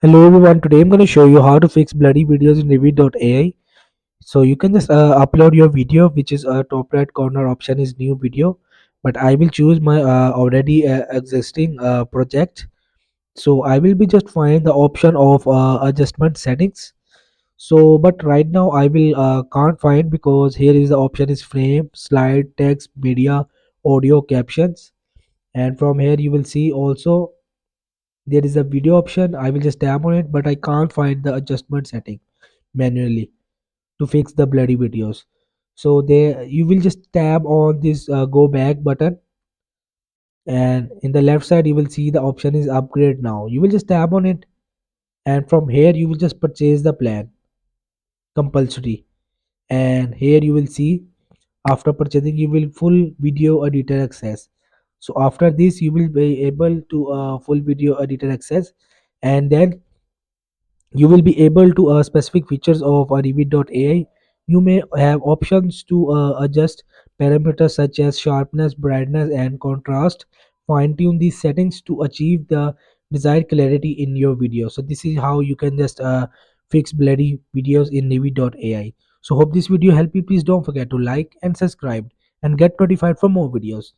Hello everyone, today I'm going to show you how to fix blurry videos in Revid.ai. So you can just upload your video, which is top right corner option is new video, but I will choose my already existing project. So I will be just find the option of adjustment settings. So but right now I will can't find because here is the option is frame, slide, text, media, audio, captions, and from here you will see also there is a video option. I will just tap on it, but I can't find the adjustment setting manually to fix the blurry videos. So there you will just tap on this go back button, and in the left side you will see the option is upgrade now. You will just tap on it, and from here you will just purchase the plan compulsory. And here you will see after purchasing you will full video editor access. So after this you will be able to full video editor access, and then you will be able to specific features of Revid.ai. You may have options to adjust parameters such as sharpness, brightness, and contrast. Fine tune these settings to achieve the desired clarity in your video. So this is how you can just fix blurry videos in Revid.ai. So hope this video helped you. Please don't forget to like and subscribe and get notified for more videos.